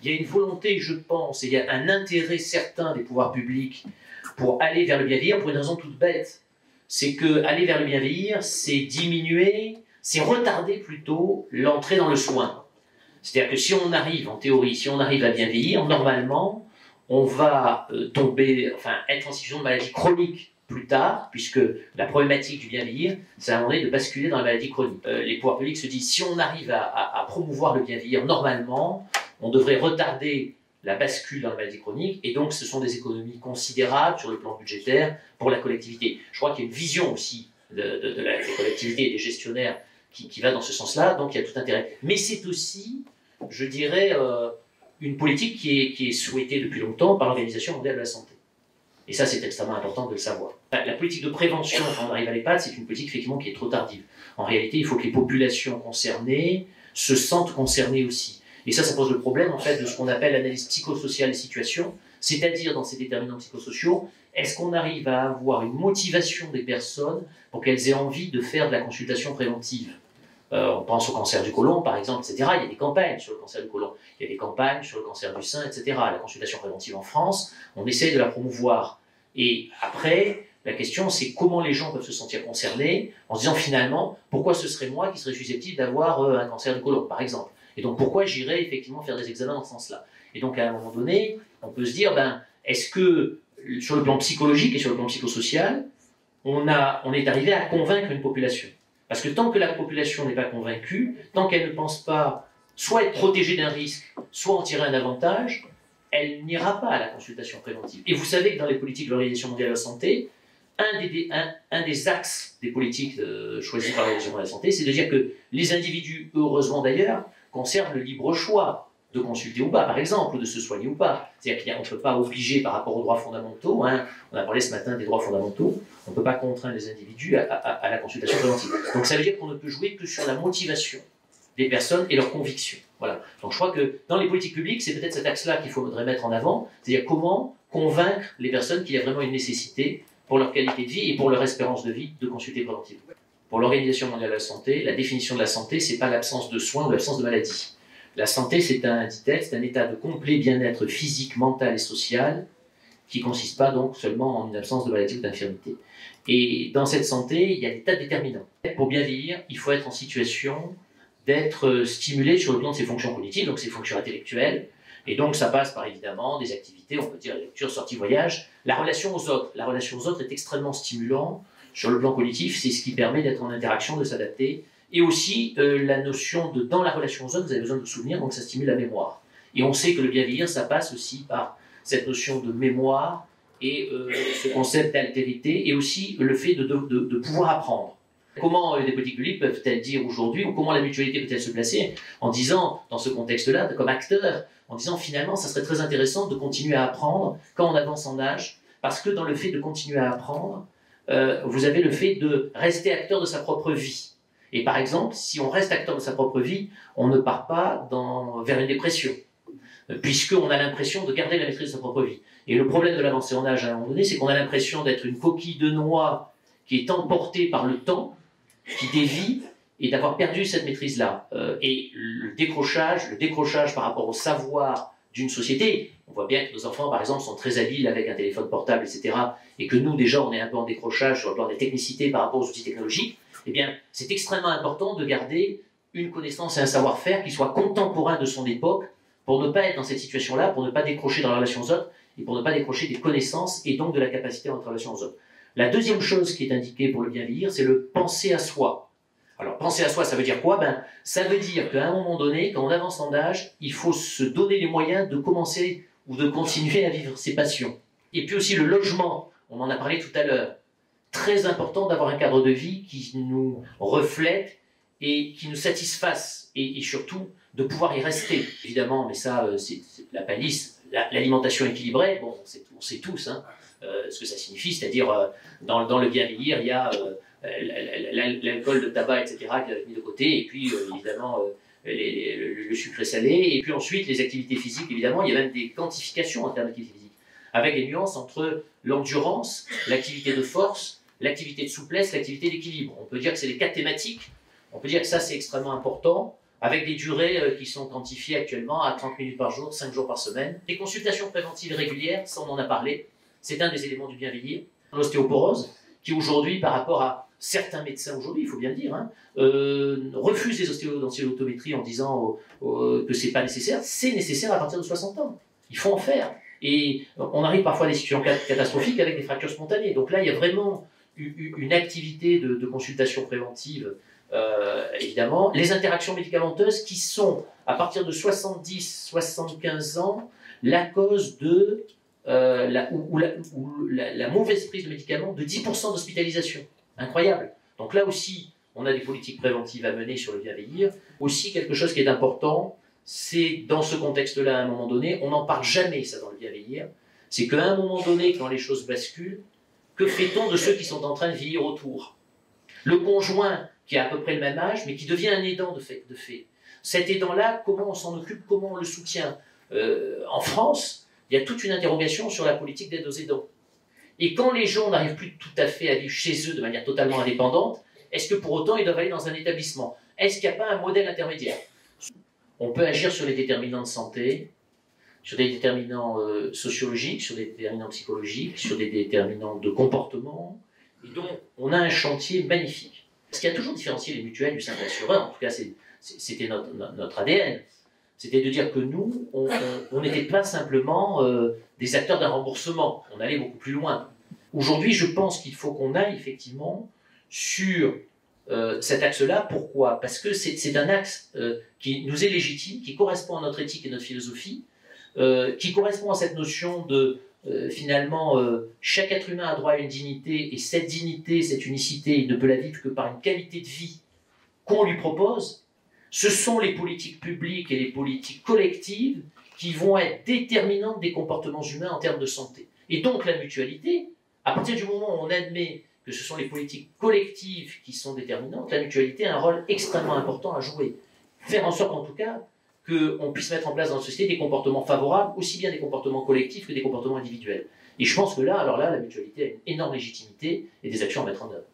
il y a une volonté, je pense, et il y a un intérêt certain des pouvoirs publics pour aller vers le bien vieillir pour une raison toute bête. C'est que aller vers le bien vieillir, c'est diminuer, c'est retarder plutôt l'entrée dans le soin. C'est-à-dire que si on arrive, en théorie, si on arrive à bien vieillir, normalement, on va être en situation de maladie chronique plus tard, puisque la problématique du bien vieillir, c'est à un moment donné de basculer dans la maladie chronique. Les pouvoirs publics se disent, si on arrive à promouvoir le bien vieillir, normalement, on devrait retarder la bascule dans la maladie chronique, et donc ce sont des économies considérables sur le plan budgétaire pour la collectivité. Je crois qu'il y a une vision aussi de la collectivité et des gestionnaires qui va dans ce sens-là, donc il y a tout intérêt. Mais c'est aussi, je dirais, une politique qui est souhaitée depuis longtemps par l'Organisation mondiale de la santé. Et ça, c'est extrêmement important de le savoir. La politique de prévention, quand on arrive à l'EHPAD, c'est une politique effectivement qui est trop tardive. En réalité, il faut que les populations concernées se sentent concernées aussi. Et ça pose le problème, en fait, de ce qu'on appelle l'analyse psychosociale des situations, c'est-à-dire dans ces déterminants psychosociaux, est-ce qu'on arrive à avoir une motivation des personnes pour qu'elles aient envie de faire de la consultation préventive? On pense au cancer du côlon, par exemple, etc. Il y a des campagnes sur le cancer du côlon, il y a des campagnes sur le cancer du sein, etc. La consultation préventive en France, on essaye de la promouvoir. Et après, la question, c'est comment les gens peuvent se sentir concernés en se disant finalement, pourquoi ce serait moi qui serais susceptible d'avoir un cancer du côlon, par exemple. Et donc, pourquoi j'irais effectivement faire des examens dans ce sens-là? Et donc, à un moment donné, on peut se dire, est-ce que, sur le plan psychologique et sur le plan psychosocial, on est arrivé à convaincre une population? Parce que tant que la population n'est pas convaincue, tant qu'elle ne pense pas soit être protégée d'un risque, soit en tirer un avantage, elle n'ira pas à la consultation préventive. Et vous savez que dans les politiques de l'Organisation mondiale de la santé, un des axes des politiques choisies par l'Organisation mondiale de la santé, c'est de dire que les individus, heureusement d'ailleurs, conservent le libre choix de consulter ou pas, par exemple, ou de se soigner ou pas. C'est-à-dire qu'on ne peut pas obliger par rapport aux droits fondamentaux, on a parlé ce matin des droits fondamentaux, on ne peut pas contraindre les individus à la consultation préventive. Donc ça veut dire qu'on ne peut jouer que sur la motivation des personnes et leurs convictions. Voilà. Donc je crois que dans les politiques publiques, c'est peut-être cet axe-là qu'il faudrait mettre en avant, c'est-à-dire comment convaincre les personnes qu'il y a vraiment une nécessité pour leur qualité de vie et pour leur espérance de vie de consulter préventivement. Pour l'Organisation mondiale de la santé, la définition de la santé, c'est pas l'absence de soins ou l'absence de maladie. La santé, c'est un état de complet bien-être physique, mental et social qui ne consiste pas donc seulement en une absence de maladie ou d'infirmité. Et dans cette santé, il y a des tas de déterminants. Pour bien vieillir, il faut être en situation d'être stimulé sur le plan de ses fonctions cognitives, donc ses fonctions intellectuelles. Et donc ça passe par évidemment des activités, on peut dire lecture, sortie, voyage. La relation aux autres est extrêmement stimulant sur le plan cognitif, c'est ce qui permet d'être en interaction, de s'adapter. Et aussi, la notion de, dans la relation aux autres, vous avez besoin de souvenirs, donc ça stimule la mémoire. Et on sait que le bien vieillir, ça passe aussi par cette notion de mémoire et ce concept d'altérité, et aussi le fait de pouvoir apprendre. Comment les politiques publiques peuvent-elles dire aujourd'hui, ou comment la mutualité peut-elle se placer en disant, dans ce contexte-là, comme acteur, en disant finalement, ça serait très intéressant de continuer à apprendre quand on avance en âge, parce que dans le fait de continuer à apprendre, vous avez le fait de rester acteur de sa propre vie. Et par exemple, si on reste acteur de sa propre vie, on ne part pas vers une dépression, puisqu'on a l'impression de garder la maîtrise de sa propre vie. Et le problème de l'avancée en âge à un moment donné, c'est qu'on a l'impression d'être une coquille de noix qui est emportée par le temps, qui dévie, et d'avoir perdu cette maîtrise-là. Et le décrochage par rapport au savoir d'une société, on voit bien que nos enfants, par exemple, sont très habiles avec un téléphone portable, etc., et que nous, déjà, on est un peu en décrochage sur le plan des technicités par rapport aux outils technologiques. Eh bien, c'est extrêmement important de garder une connaissance et un savoir-faire qui soit contemporain de son époque pour ne pas être dans cette situation-là, pour ne pas décrocher dans la relation aux autres et pour ne pas décrocher des connaissances et donc de la capacité à notre relation aux autres. La deuxième chose qui est indiquée pour le bien vieillir, c'est le penser à soi. Alors, penser à soi, ça veut dire quoi? Ça veut dire qu'à un moment donné, quand on avance en âge, il faut se donner les moyens de commencer ou de continuer à vivre ses passions. Et puis aussi le logement, on en a parlé tout à l'heure. Très important d'avoir un cadre de vie qui nous reflète et qui nous satisfasse, et surtout de pouvoir y rester. Évidemment, mais ça, c'est la palisse, l'alimentation équilibrée, bon, on sait tous ce que ça signifie, c'est-à-dire dans le bien vieillir, il y a l'alcool, le tabac, etc., qui est mis de côté, et puis évidemment le sucré salé, et puis ensuite les activités physiques, évidemment, il y a même des quantifications en termes d'activités physiques, avec des nuances entre l'endurance, l'activité de force, l'activité de souplesse, l'activité d'équilibre. On peut dire que c'est les 4 thématiques, on peut dire que ça c'est extrêmement important avec des durées qui sont quantifiées actuellement à 30 minutes par jour, 5 jours par semaine. Les consultations préventives régulières, ça on en a parlé, c'est un des éléments du bien vieillir. L'ostéoporose, qui aujourd'hui, par rapport à certains médecins aujourd'hui, il faut bien le dire, refusent les ostéodentiométries en disant que c'est pas nécessaire. C'est nécessaire à partir de 60 ans. Il faut en faire. Et on arrive parfois à des situations catastrophiques avec des fractures spontanées. Donc là, il y a vraiment une activité de consultation préventive, évidemment. Les interactions médicamenteuses qui sont, à partir de 70-75 ans, la cause de la mauvaise prise de médicaments de 10% d'hospitalisation. Incroyable. Donc là aussi, on a des politiques préventives à mener sur le bien vieillir. Aussi, quelque chose qui est important, c'est dans ce contexte-là, à un moment donné, on n'en parle jamais, ça, dans le bien vieillir, c'est qu'à un moment donné, quand les choses basculent, que fait-on de ceux qui sont en train de vieillir autour? Le conjoint, qui a à peu près le même âge, mais qui devient un aidant de fait. Cet aidant-là, comment on s'en occupe, comment on le soutient? En France, il y a toute une interrogation sur la politique d'aide aux aidants. Et quand les gens n'arrivent plus tout à fait à vivre chez eux de manière totalement indépendante, est-ce que pour autant ils doivent aller dans un établissement? Est-ce qu'il n'y a pas un modèle intermédiaire? On peut agir sur les déterminants de santé, sur des déterminants sociologiques, sur des déterminants psychologiques, sur des déterminants de comportement. Et donc, on a un chantier magnifique. Ce qui a toujours différencié les mutuelles du simple assureur, en tout cas c'était notre ADN, c'était de dire que nous, on n'était pas simplement des acteurs d'un remboursement, on allait beaucoup plus loin. Aujourd'hui, je pense qu'il faut qu'on aille effectivement sur cet axe-là. Pourquoi? Parce que c'est un axe qui nous est légitime, qui correspond à notre éthique et notre philosophie, qui correspond à cette notion de finalement chaque être humain a droit à une dignité, et cette dignité, cette unicité, il ne peut la vivre que par une qualité de vie qu'on lui propose. Ce sont les politiques publiques et les politiques collectives qui vont être déterminantes des comportements humains en termes de santé. Et donc la mutualité, à partir du moment où on admet que ce sont les politiques collectives qui sont déterminantes, la mutualité a un rôle extrêmement important à jouer. Faire en sorte en tout cas qu'on puisse mettre en place dans la société des comportements favorables, aussi bien des comportements collectifs que des comportements individuels. Et je pense que là, alors là, la mutualité a une énorme légitimité et des actions à mettre en œuvre.